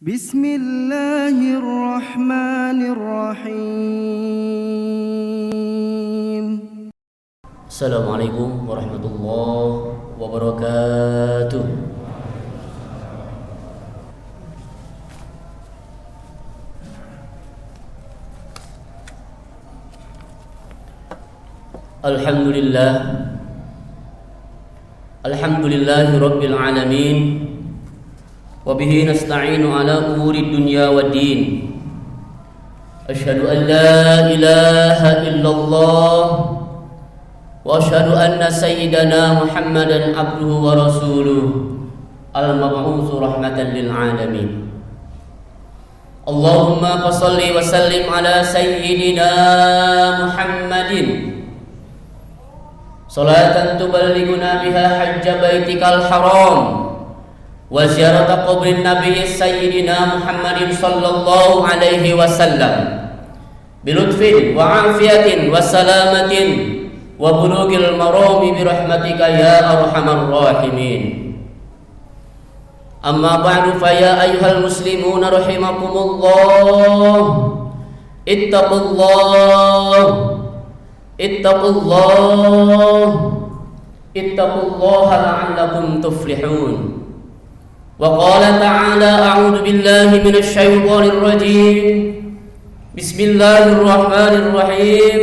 Bismillahirrahmanirrahim. Assalamualaikum warahmatullahi wabarakatuh. Alhamdulillahi rabbil alamin. Wabihi nasta'inu ala umuri dunya waddin. Asyhadu an la ilaha illallah wa asyhadu anna sayyidana Muhammadan abduhu wa rasuluh al-mab'utsu rahmatan lil alamin. Allahumma shalli wa sallim ala sayyidina Muhammadin salatan tuballighuna biha hajja baitikal haram wa ziyarata qabrin nabiy sayyidina Muhammadin sallallahu alaihi wasallam bilutfin wa afiyatin wa salamatin wa bulughil marami bi rahmatika ya arhamar rahimin. Amma ba'du, fa ya ayyuhal muslimuna rahimakumullah, ittaqullaha la'allakum tuflihun. Wa qala ta'ala a'udzu billahi minasy syaithanir rajim. Bismillahirrahmanirrahim.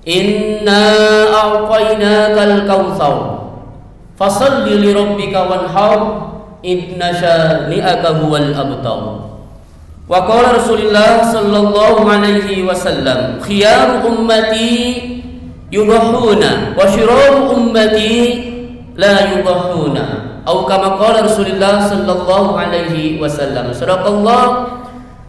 Inna a'tainakal kautsar fashalli li rabbika wanhar inna syani'aka huwal abtar. Wa qala Rasulullah sallallahu alaihi wasallam, khiyaru ummati yudhahuna wa syiraru ummati la yudhahuna. Atau kama qala Rasulullah sallallahu alaihi wasallam. Sadaqallah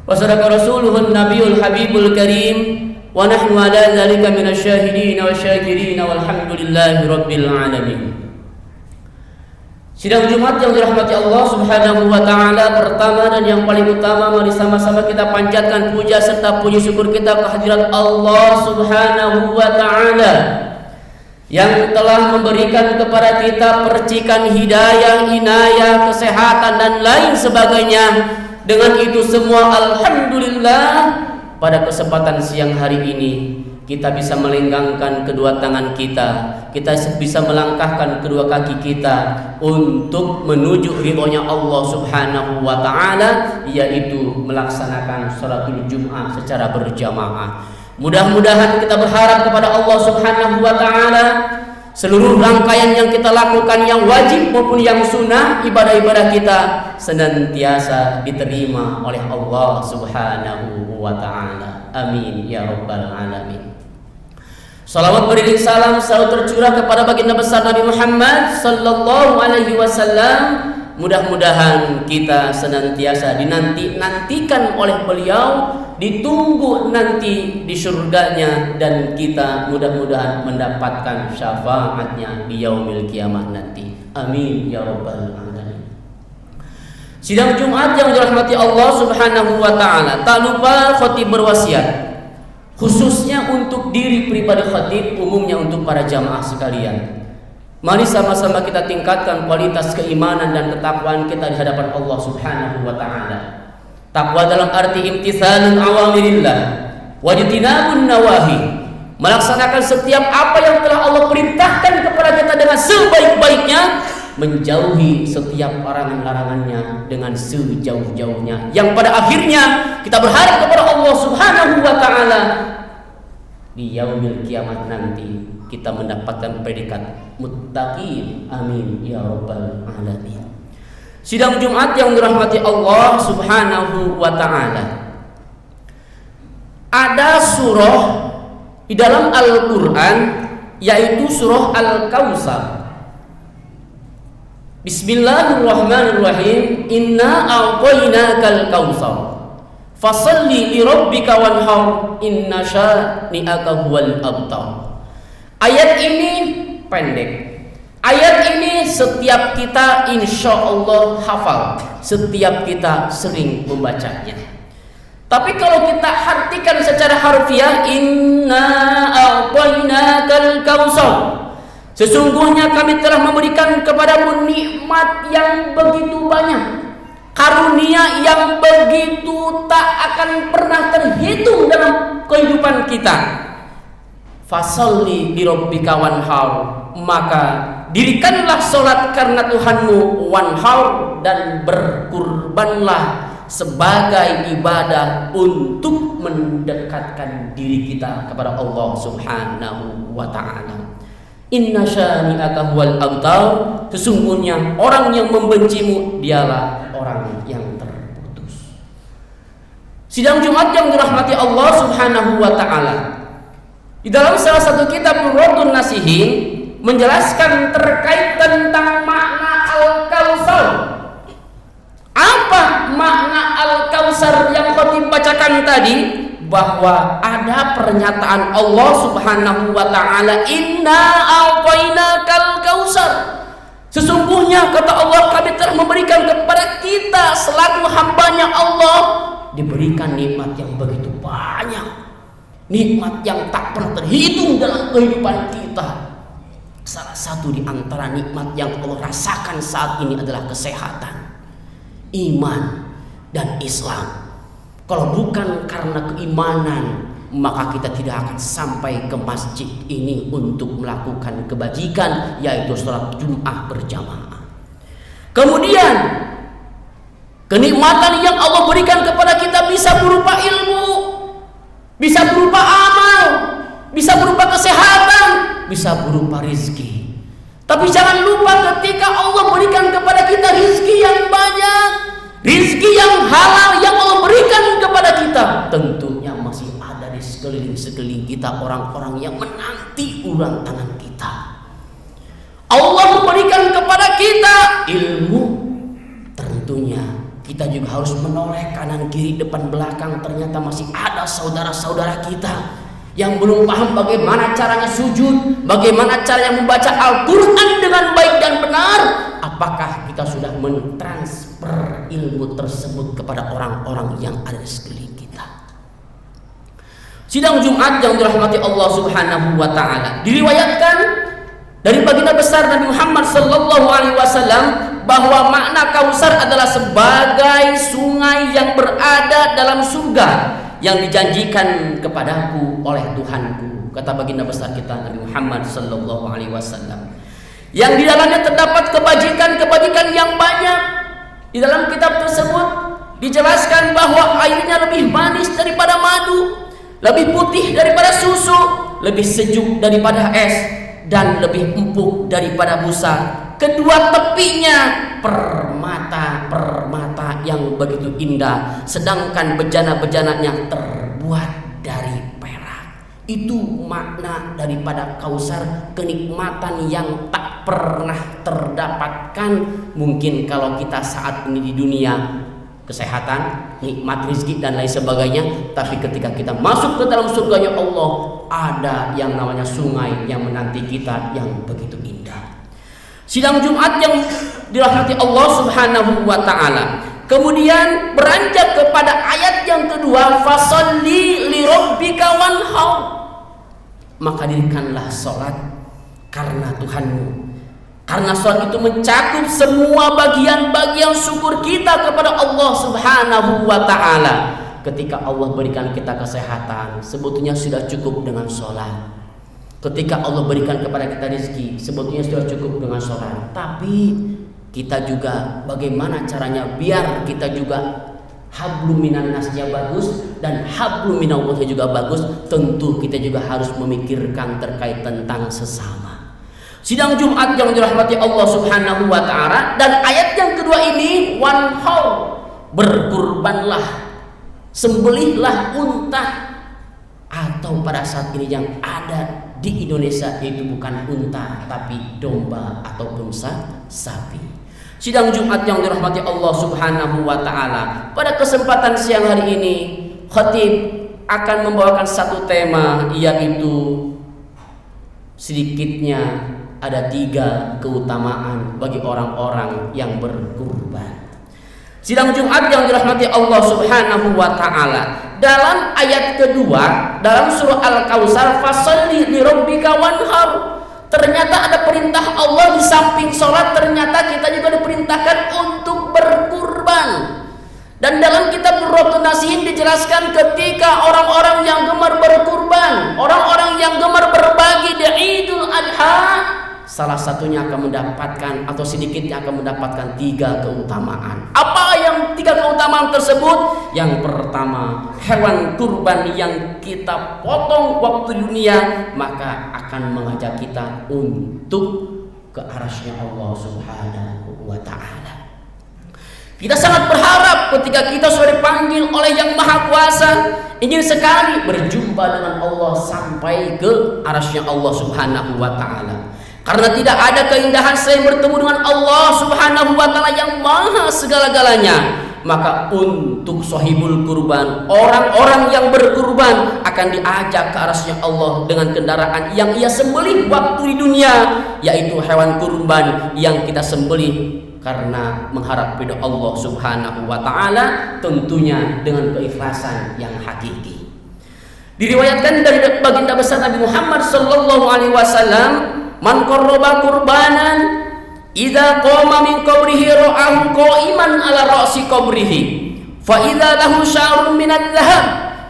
wa sadaqa rasuluhun nabiyul habibul karim wa nahnu ala dzalika minasyahidin wa syakirin walhamdulillahi rabbil alamin. Sidang Jumat yang dirahmati Allah Subhanahu wa taala, pertama dan yang paling utama, mari sama-sama kita panjatkan puja serta puji syukur kita kehadirat Allah Subhanahu wa taala yang telah memberikan kepada kita percikan hidayah, inayah, kesehatan dan lain sebagainya. Dengan itu semua alhamdulillah, pada kesempatan siang hari ini kita bisa melenggangkan kedua tangan kita bisa melangkahkan kedua kaki kita untuk menuju ridhonya Allah Subhanahu wa taala, yaitu melaksanakan sholatul Jum'ah secara berjamaah. Mudah-mudahan kita berharap kepada Allah Subhanahu wa taala seluruh rangkaian yang kita lakukan, yang wajib maupun yang sunnah, ibadah-ibadah kita senantiasa diterima oleh Allah Subhanahu wa taala. Amin ya rabbal alamin. Salawat beriring salam selalu tercurah kepada baginda besar Nabi Muhammad sallallahu alaihi wasallam. Mudah-mudahan kita senantiasa dinantikan oleh beliau, ditunggu nanti di surganya, dan kita mudah-mudahan mendapatkan syafaatnya di yaumil kiamah nanti. Amin ya rabbal alamin. Sidang Jumat yang dirahmati Allah Subhanahu wa taala, tak lupa khatib berwasiat khususnya untuk diri pribadi khatib, umumnya untuk para jamaah sekalian. Mari sama-sama kita tingkatkan kualitas keimanan dan ketakwaan kita di hadapan Allah Subhanahu wa taala. Takwa dalam arti imtitsalul awamirillah wa ijtinabun nawahi, melaksanakan setiap apa yang telah Allah perintahkan kepada kita dengan sebaik-baiknya, menjauhi setiap larangan-larangannya dengan sejauh-jauhnya, yang pada akhirnya kita berharap kepada Allah Subhanahu wa taala di yaumil kiamah nanti kita mendapatkan predikat muttaqin. Amin ya rabbal alamin. Sidang Jumat yang dirahmati Allah Subhanahu wa taala, ada surah di dalam Al-Qur'an yaitu surah Al-Kautsar. Bismillahirrahmanirrahim. Inna a'tainakal kautsar fashalli li rabbika wanhar inna syani'aka huwal abtar. Ayat ini pendek. Ayat ini setiap kita insya Allah hafal, setiap kita sering membacanya. Tapi kalau kita artikan secara harfiah, inna a'tainakal kautsar, sesungguhnya kami telah memberikan kepadamu nikmat yang begitu banyak. karunia yang begitu tak akan pernah terhitung dalam kehidupan kita. Fasalli li rabbika wanhar, maka dirikanlah salat karena Tuhanmu, wanhar, dan berkurbanlah sebagai ibadah untuk mendekatkan diri kita kepada Allah Subhanahu wa ta'ala. Inna syani'aka huwal abtar, sesungguhnya orang yang membencimu dialah orang yang terputus. Sidang Jumat yang dirahmati Allah Subhanahu wa ta'ala, di dalam salah satu kitab Nurratun Nasihin menjelaskan terkait tentang makna Al-Kautsar. Apa makna Al-Kautsar yang khatib bacakan tadi? Bahwa ada pernyataan Allah Subhanahu wa ta'ala, inna a'tainakal kautsar, sesungguhnya kata Allah, kami telah memberikan kepada kita selaku hambanya Allah, diberikan nikmat yang begitu banyak, nikmat yang tak pernah terhitung dalam kehidupan kita. Salah satu di antara nikmat yang Allah rasakan saat ini adalah kesehatan, iman, dan Islam. Kalau bukan karena keimanan, maka kita tidak akan sampai ke masjid ini untuk melakukan kebajikan, yaitu sholat Jumat berjamaah. Kemudian kenikmatan yang Allah berikan kepada kita bisa berupa ilmu, bisa berupa amal, bisa berupa kesehatan, bisa berupa rizki. Tapi jangan lupa ketika Allah berikan kepada kita rizki yang banyak, rizki yang halal yang Allah berikan kepada kita, tentunya masih ada di sekeliling kita orang-orang yang menanti uluran tangan kita. Allah memberikan kepada kita ilmu, tentunya kita juga harus menoleh kanan kiri depan belakang. Ternyata masih ada saudara-saudara kita yang belum paham bagaimana caranya sujud, bagaimana caranya membaca Al-Quran dengan baik dan benar. Apakah kita sudah mentransfer ilmu tersebut kepada orang-orang yang ada di sekeliling kita? Sidang Jumat yang dirahmati Allah Subhanahu wa ta'ala, diriwayatkan dari baginda besar Nabi Muhammad sallallahu alaihi wasallam bahwa makna Kautsar adalah sebagai sungai yang berada dalam surga yang dijanjikan kepadaku oleh Tuhanku, kata baginda besar kita Nabi Muhammad sallallahu alaihi wasallam, yang di dalamnya terdapat kebajikan-kebajikan yang banyak. Di dalam kitab tersebut dijelaskan bahwa airnya lebih manis daripada madu, lebih putih daripada susu, lebih sejuk daripada es, dan lebih empuk daripada busa. Kedua tepinya permata-permata yang begitu indah, sedangkan bejana-bejananya terbuat dari perak. Itu makna daripada Kautsar, kenikmatan yang tak pernah terdapatkan. Mungkin kalau kita saat ini di dunia, kesehatan, nikmat rezeki dan lain sebagainya, tapi ketika kita masuk ke dalam surganya Allah, ada yang namanya sungai yang menanti kita yang begitu indah. Sidang Jumat yang dirahmati Allah Subhanahu wa ta'ala, kemudian beranjak kepada ayat yang kedua, fasalli li rabbika wanhar, maka dirikanlah salat karena Tuhanmu. Karena salat itu mencakup semua bagian-bagian syukur kita kepada Allah Subhanahu wa ta'ala. Ketika Allah berikan kita kesehatan, sebetulnya sudah cukup dengan salat. Ketika Allah berikan kepada kita rezeki, sebetulnya sudah cukup dengan sholat. Tapi kita juga bagaimana caranya biar kita juga hablum minan nasnya bagus dan hablum minallahnya juga bagus. Tentu kita juga harus memikirkan terkait tentang sesama. Sidang Jumat yang dirahmati Allah Subhanahu wa ta'ala, dan ayat yang kedua ini, wanhar, berkurbanlah, sembelihlah unta, atau pada saat ini yang ada di Indonesia itu bukan unta tapi domba ataupun sapi. Sidang Jumat yang dirahmati Allah Subhanahu wa ta'ala, pada kesempatan siang hari ini khatib akan membawakan satu tema, yaitu sedikitnya ada 3 keutamaan bagi orang-orang yang berkurban. Sidang Jumat yang dirahmati Allah Subhanahu wa ta'ala, dalam ayat kedua dalam surah Al-Kautsar, fasalli li rabbika wanhar, ternyata ada perintah Allah di samping sholat, ternyata kita juga diperintahkan untuk berkurban. berkurban. Dan dalam kitab Nurratun Nasihin dijelaskan ketika orang-orang yang gemar berkurban, orang-orang yang gemar berbagi di Idul Adha, salah satunya akan mendapatkan atau sedikitnya akan mendapatkan 3 keutamaan. Apa yang 3 keutamaan tersebut? Yang pertama, hewan kurban yang kita potong waktu dunia maka akan mengajak kita untuk ke arasy Allah Subhanahu wa Ta'ala. Kita sangat berharap ketika kita sudah dipanggil oleh Yang Maha Kuasa, ingin sekali berjumpa dengan Allah sampai ke arasy Allah Subhanahu wa Ta'ala. Karena tidak ada keindahan selain bertemu dengan Allah Subhanahu wa Ta'ala yang maha segala-galanya. Maka untuk sahibul kurban, orang-orang yang berkurban akan diajak ke arasy Allah dengan kendaraan yang ia sembelih waktu di dunia, yaitu hewan kurban yang kita sembelih karena mengharap ridha Allah Subhanahu wa Ta'ala, tentunya dengan keikhlasan yang hakiki. Diriwayatkan dari baginda besar Nabi Muhammad sallallahu alaihi wasallam, man qarraba qurbanan idza qama min qabrihi ra'ahu qa'iman ala ra'si qabrihi fa idza lahu sya'run min adh-dhahab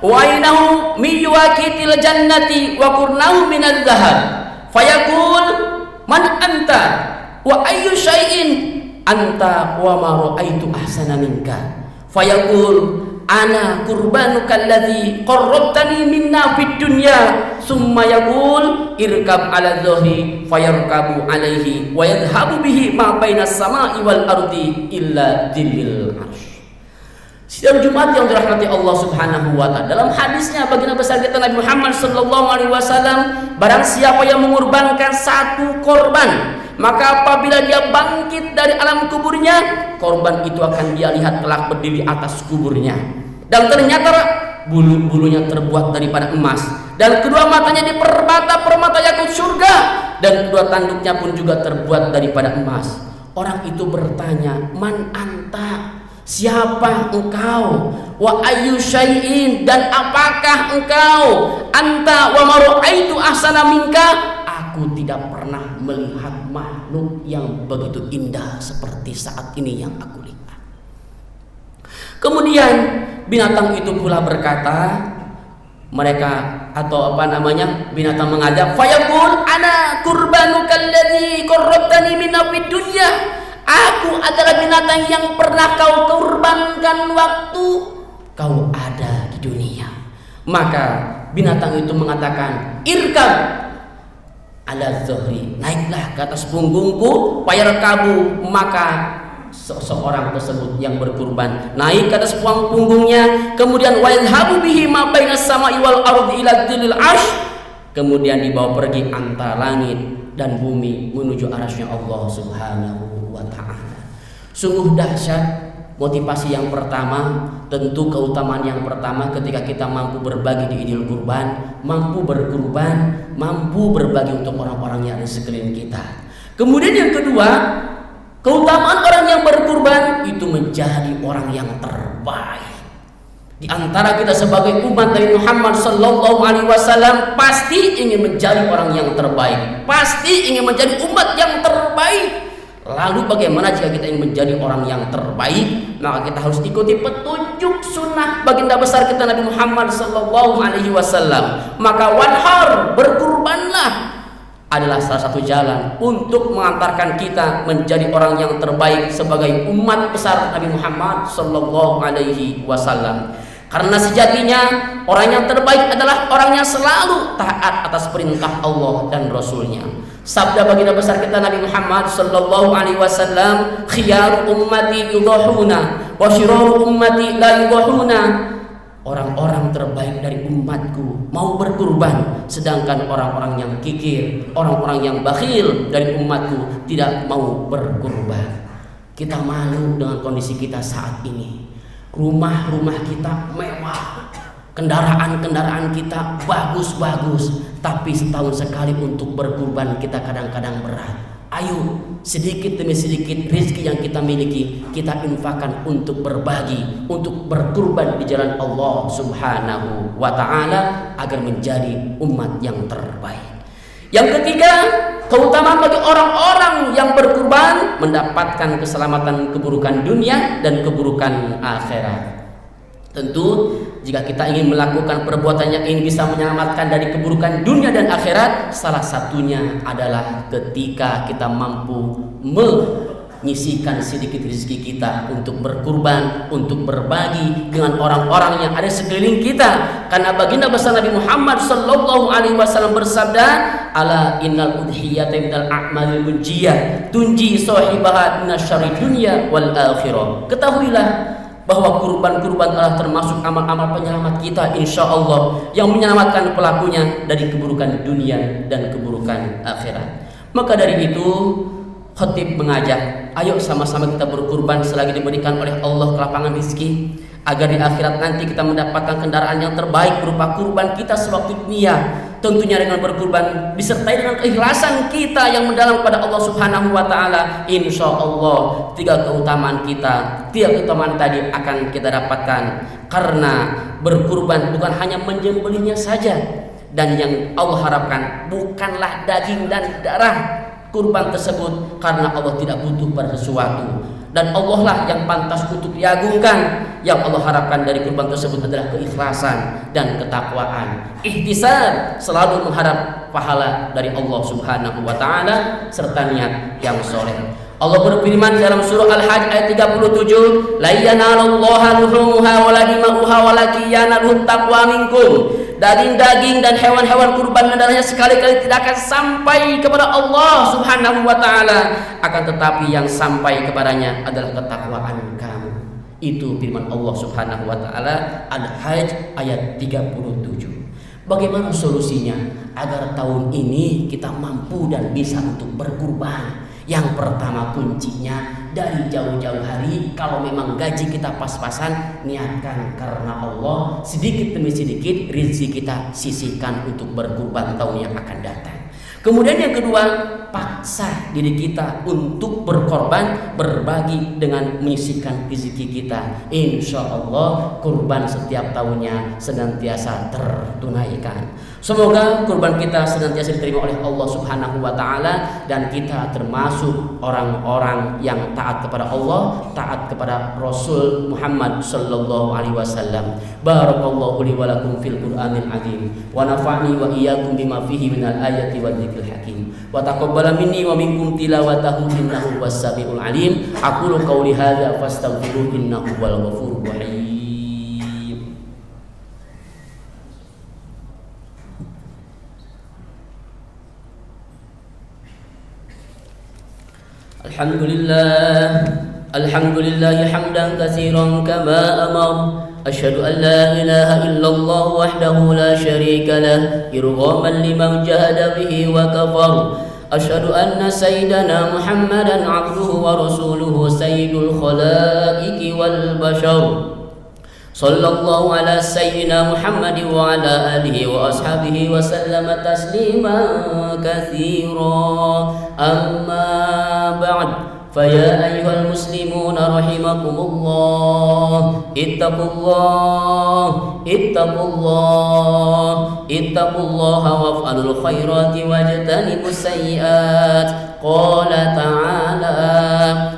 wa aynahu min yaqitil jannati wa qurnahu min adh-dhahab fayaqul man anta wa ayyu syai'in anta wa ma ra'aitu ahsana minka fayaqul ana qurbanuka alladhi qarrabtani minna fid dunya summa yaqul irkab ala dhahri fayarkabu alaihi wa yadhhabu bihi ma bainas samai wal ardi illa dhillil arsy. Sidang Jumat yang dirahmati Allah Subhanahu wa Ta'ala, dalam hadisnya baginda besar kita Nabi Muhammad sallallahu alaihi wasallam, barang siapa yang mengorbankan 1 korban, maka apabila dia bangkit dari alam kuburnya, korban itu akan dia lihat kelak berdiri atas kuburnya. Dan ternyata bulu-bulunya terbuat daripada emas, dan kedua matanya di permata yakut surga, dan kedua tanduknya pun juga terbuat daripada emas. Orang itu bertanya, man anta, siapa engkau? Wa ayyu syai'in, dan apakah engkau? Anta wa ma ra'aitu ahsana minka, aku tidak pernah melihat makhluk yang begitu indah seperti saat ini yang aku lihat. Kemudian binatang itu pula berkata, binatang mengajak, fayaqul ana qurbanuka alladhi qarrabtani minna fid dunya, aku adalah binatang yang pernah kau korbankan waktu kau ada di dunia. Maka binatang itu mengatakan, irkab ala zuhri, naiklah ke atas punggungku, fayarkabu, maka seseorang tersebut yang berkurban naik ke atas punggungnya, kemudian wa yadhhabu bihi ma bainas samai wal ardi ila dhillil arsy, kemudian dibawa pergi antara langit dan bumi menuju arasy Allah Subhanahu wa Ta'ala. Sungguh dahsyat motivasi yang pertama, tentu keutamaan yang pertama ketika kita mampu berbagi di Idul Kurban, mampu berkurban, mampu berbagi untuk orang-orang yang ada di sekeliling kita. Kemudian yang kedua, keutamaan orang yang berkurban itu menjadi orang yang terbaik. Di antara kita sebagai umat Nabi Muhammad sallallahu alaihi wasallam pasti ingin menjadi orang yang terbaik, pasti ingin menjadi umat yang terbaik. Lalu bagaimana jika kita ingin menjadi orang yang terbaik? Maka kita harus ikuti petunjuk sunnah baginda besar kita Nabi Muhammad sallallahu alaihi wasallam. Maka wanhar, berkurbanlah, adalah salah satu jalan untuk mengantarkan kita menjadi orang yang terbaik sebagai umat besar Nabi Muhammad sallallahu alaihi wasallam. Karena sejatinya orang yang terbaik adalah orang yang selalu taat atas perintah Allah dan Rasulnya. Sabda baginda besar kita Nabi Muhammad sallallahu alaihi wasallam, khiyaru ummati yudhahuna wa syiraru ummati la yudhahuna. Orang-orang terbaik dari umatku mau berkurban, sedangkan orang-orang yang kikir, orang-orang yang bakhil dari umatku tidak mau berkurban. Kita malu dengan kondisi kita saat ini. Rumah-rumah kita mewah, kendaraan-kendaraan kita bagus-bagus, tapi setahun sekali untuk berkurban kita kadang-kadang berat. Ayo, sedikit demi sedikit rezeki yang kita miliki kita infakkan untuk berbagi, untuk berkurban di jalan Allah Subhanahu wa Ta'ala agar menjadi umat yang terbaik. Yang ketiga, keutamaan bagi orang-orang yang berkurban mendapatkan keselamatan keburukan dunia dan keburukan akhirat. Tentu jika kita ingin melakukan perbuatan yang ini bisa menyelamatkan dari keburukan dunia dan akhirat, salah satunya adalah ketika kita mampu menyisihkan sedikit rezeki kita untuk berkurban, untuk berbagi dengan orang-orang yang ada sekeliling kita. Karena baginda besar Nabi Muhammad sallallahu alaihi wasallam bersabda, ala innal udhiyata minal a'malil munjiyah tunji sahibaha minasyarri dunya wal akhirah. Ketahuilah bahwa kurban-kurban adalah termasuk amal-amal penyelamat kita insyaallah, yang menyelamatkan pelakunya dari keburukan dunia dan keburukan akhirat. Maka dari itu khatib mengajak, ayo sama-sama kita berkurban selagi diberikan oleh Allah kelapangan rezeki, agar di akhirat nanti kita mendapatkan kendaraan yang terbaik berupa kurban kita sewaktu dunia. Tentunya dengan berkurban disertai dengan keikhlasan kita yang mendalam pada Allah Subhanahu wa taala, insyaallah tiga keutamaan tadi akan kita dapatkan. Karena berkurban bukan hanya menyembelihnya saja, dan yang Allah harapkan bukanlah daging dan darah kurban tersebut, karena Allah tidak butuh pada sesuatu, dan Allah lah yang pantas untuk diagungkan. Yang Allah harapkan dari kurban tersebut adalah keikhlasan dan ketakwaan, ihtisab, selalu mengharap pahala dari Allah Subhanahu wa taala serta niat yang soleh. Allah berfirman dalam surah Al-Hajj ayat 37, la yanalallaha luhumuha wala dima'uha walakin yanaluhum taqwa minkum. Daging-daging dan hewan-hewan kurban darahnya sekali-kali tidak akan sampai kepada Allah Subhanahu wa taala, akan tetapi yang sampai kepadanya adalah ketakwaan kamu. Itu firman Allah Subhanahu wa taala, Al-Hajj ayat 37. Bagaimana solusinya agar tahun ini kita mampu dan bisa untuk berkurban? Yang pertama kuncinya dari jauh-jauh hari, kalau memang gaji kita pas-pasan, niatkan karena Allah, sedikit demi sedikit rezeki kita sisihkan untuk berkurban tahun yang akan datang. Kemudian yang kedua, paksa diri kita untuk berkorban, berbagi dengan menyisihkan rezeki kita. Insya Allah kurban setiap tahunnya senantiasa tertunaikan. Semoga kurban kita senantiasa diterima oleh Allah Subhanahu wa taala, dan kita termasuk orang-orang yang taat kepada Allah, taat kepada Rasul Muhammad sallallahu alaihi wasallam. Barakallahu li wa lakum fil Qur'anil azim wa nafa'ni wa iyyakum bima fihi minal ayati wa dzikril hakim wa taqabbala minni wa minkum tilawatahu innahu was-sami'ul alim. Aqulu qawli hadza fastaghfiruhu innahu wal ghafurur rahim. Alhamdulillah hamdan katsiran kama amar. Asyhadu an la ilaha illallah wahdahu la syarika lah irghaman liman jahada bihi wa kafar. Asyhadu anna sayyidana Muhammadan abduhu wa rasuluhu sayyidul khalaiqi wal bashar. Sallallahu ala sayyidina Muhammad wa ala alihi wa ashabihi wa sallama tasliman katsira. Amma ba'd. فيا أيها المسلمون رحمكم الله اتقوا الله وافعلوا الخيرات واجتنبوا السيئات. قال تعالى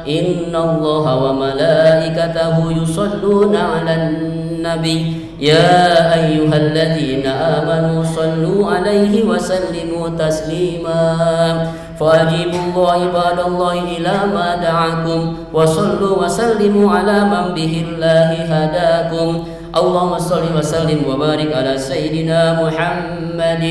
إن الله وملائكته يصلون على النبي يا أيها الذين آمنوا صلوا عليه وسلموا تسليما. فأجيبوا الله عباد الله إلى ما دعاكم وصلوا وسلموا على من به الله هداكم. اللهم صل وسلم وبارك على سيدنا محمد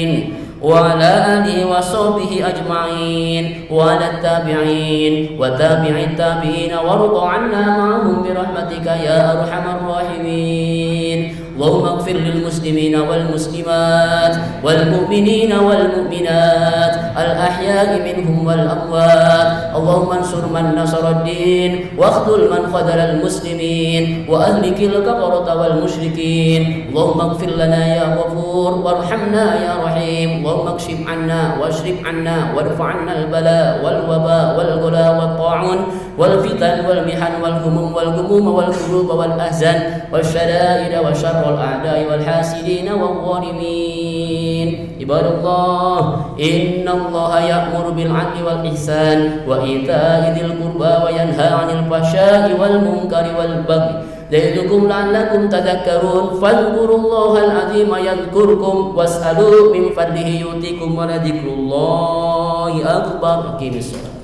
وعلى آله وصحبه أجمعين وعلى التابعين وتابع التابعين وارض عنا معهم برحمتك يا أرحم الراحمين. اللهم اغفر للمسلمين والمسلمات والمؤمنين والمؤمنات الأحياء منهم والأموات. اللهم انصر من نصر الدين واخذل من خذل المسلمين وأهلك الكفرة والمشركين. اللهم اغفر لنا يا غفور وارحمنا يا رحيم. اللهم اكشف عنا واشرف عنا وارفع عنا البلاء والوباء والغلا والطاعون والفتن والمحن والهموم والغموم والكروب والأحزان والشدائد وشر الأعداء والحاسدين والظالمين. عباد الله، إن الله يأمر بالعدل والإحسان وإيتاء ذي القربى وينهى عن الفحشاء والمنكر والبغي يعظكم لعلكم تذكرون. فاذكروا الله العظيم يذكركم واسألوا من فضله يؤتكم ولذكر الله أكبر. أقيموا الصلاة.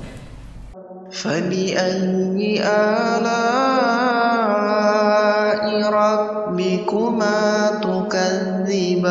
فبأي آلاء ربكما تكذبان